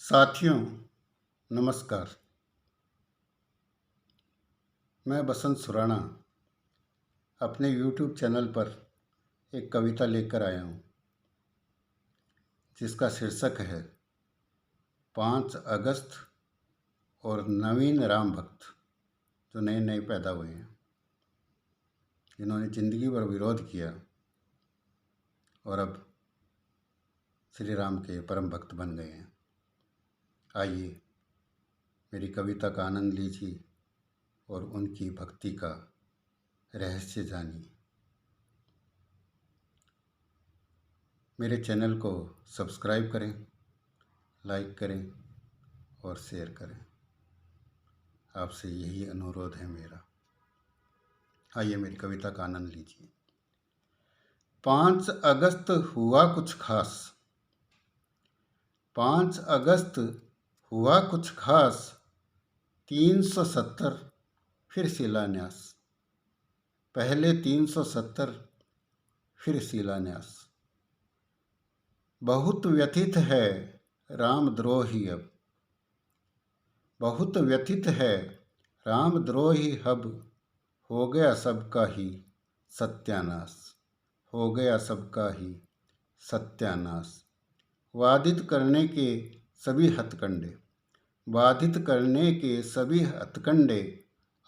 साथियों, नमस्कार। मैं बसंत सुराणा अपने YouTube चैनल पर एक कविता लेकर आया हूँ जिसका शीर्षक है 5 अगस्त और नवीन राम भक्त जो नए नए पैदा हुए हैं, जिन्होंने ज़िंदगी भर विरोध किया और अब श्री राम के परम भक्त बन गए हैं। आइए मेरी कविता का आनंद लीजिए और उनकी भक्ति का रहस्य जानिए। मेरे चैनल को सब्सक्राइब करें, लाइक करें और शेयर करें। आपसे यही अनुरोध है मेरा। आइए मेरी कविता का आनंद लीजिए। 5 अगस्त हुआ कुछ खास। 5 अगस्त हुआ कुछ खास, 370 फिर शिलान्यास। पहले 370 फिर शिलान्यास। बहुत व्यथित है रामद्रोही अब। बहुत व्यथित है रामद्रोही अब। हो गया सबका ही सत्यानाश। हो गया सबका ही सत्यानाश। बाधित करने के सभी हथकंडे। बाधित करने के सभी हथकंडे।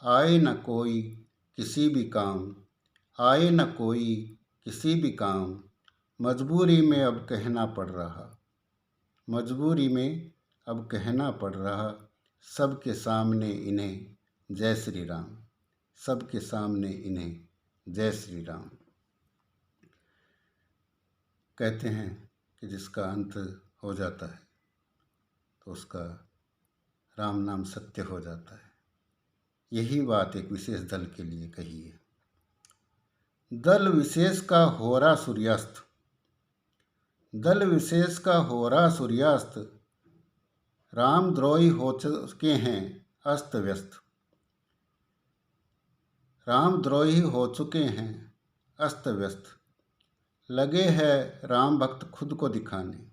आए न कोई किसी भी काम। आए न कोई किसी भी काम। मजबूरी में अब कहना पड़ रहा। मजबूरी में अब कहना पड़ रहा। सबके सामने इन्हें जय श्री राम। सबके सामने इन्हें जय श्री राम। कहते हैं कि जिसका अंत हो जाता है तो उसका राम नाम सत्य हो जाता है। यही बात एक विशेष दल के लिए कही है। दल विशेष का हो रहा सूर्यास्त। दल विशेष का हो रहा सूर्यास्त। रामद्रोही हो चुके हैं अस्त व्यस्त। रामद्रोही हो चुके हैं अस्त व्यस्त। लगे हैं राम भक्त खुद को दिखाने।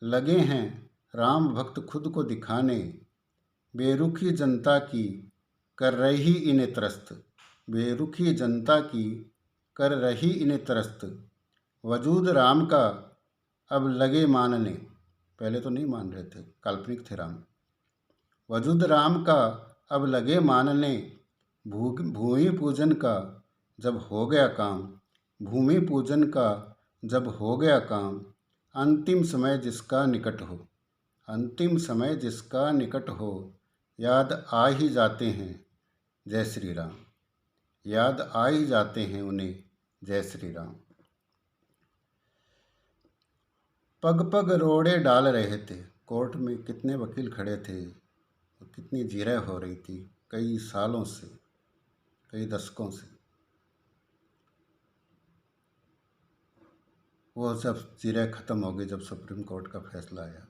लगे हैं राम भक्त खुद को दिखाने। बेरुखी जनता की कर रही इन्हें त्रस्त। बेरुखी जनता की कर रही इन्हें त्रस्त। वजूद राम का अब लगे मानने। पहले तो नहीं मान रहे थे, काल्पनिक थे राम। वजूद राम का अब लगे मानने। भूमि पूजन का जब हो गया काम। भूमि पूजन का जब हो गया काम। अंतिम समय जिसका निकट हो। अंतिम समय जिसका निकट हो। याद आ ही जाते हैं जय श्री राम। याद आ ही जाते हैं उन्हें जय श्री राम। पग पग रोड़े डाल रहे थे। कोर्ट में कितने वकील खड़े थे, कितनी जिरह हो रही थी कई सालों से, कई दशकों से। वो जब जिरह खत्म हो गई, जब सुप्रीम कोर्ट का फैसला आया।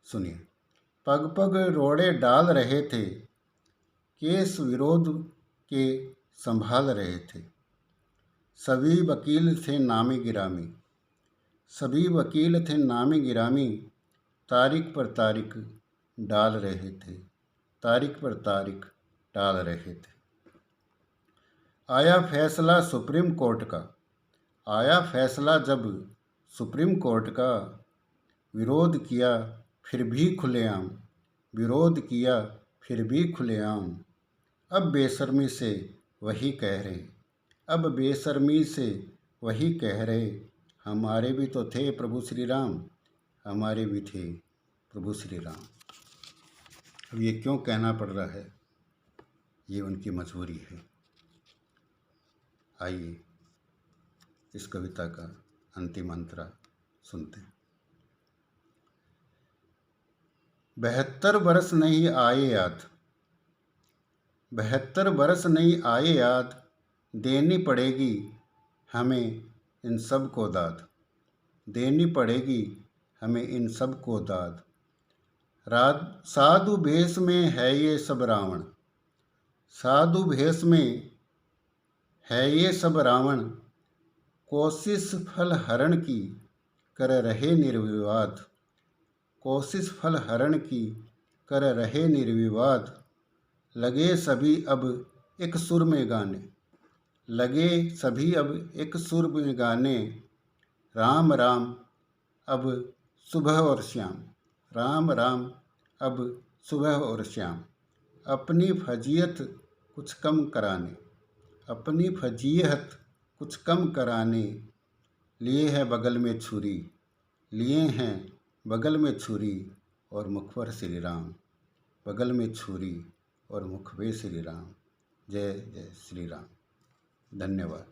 सुनिए। पग पग रोड़े डाल रहे थे। केस विरोध के संभाल रहे थे। सभी वकील थे नामी गिरामी। सभी वकील थे नामी गिरामी। तारीख पर तारीख डाल रहे थे। तारीख पर तारीख डाल रहे थे। आया फैसला सुप्रीम कोर्ट का। आया फैसला जब सुप्रीम कोर्ट का। विरोध किया फिर भी खुलेआम। विरोध किया फिर भी खुलेआम। अब बेशर्मी से वही कह रहे। अब बेशर्मी से वही कह रहे। हमारे भी तो थे प्रभु श्री राम। हमारे भी थे प्रभु श्री राम। अब ये क्यों कहना पड़ रहा है, ये उनकी मजबूरी है। आइए इस कविता का अंतिम अंतरा सुनते हैं। 72 बरस नहीं आए याद। 72 बरस नहीं आए याद। देनी पड़ेगी हमें इन सब को दाद। देनी पड़ेगी हमें इन सब को दाद। साधु भेष में है ये सब रावण। साधु भेष में है ये सब रावण। कोशिश फल हरण की कर रहे निर्विवाद। कोशिश फल हरण की कर रहे निर्विवाद। लगे सभी अब एक सुर में गाने, लगे सभी अब एक सुर में गाने, राम राम अब सुबह और शाम, राम राम अब सुबह और शाम। अपनी फजीहत कुछ कम कराने, अपनी फजीहत कुछ कम कराने, लिए है बगल में छुरी, लिए हैं बगल में छुरी और मुख पर श्री राम, बगल में छुरी और मुख पे श्री राम। जय जय श्री राम। धन्यवाद।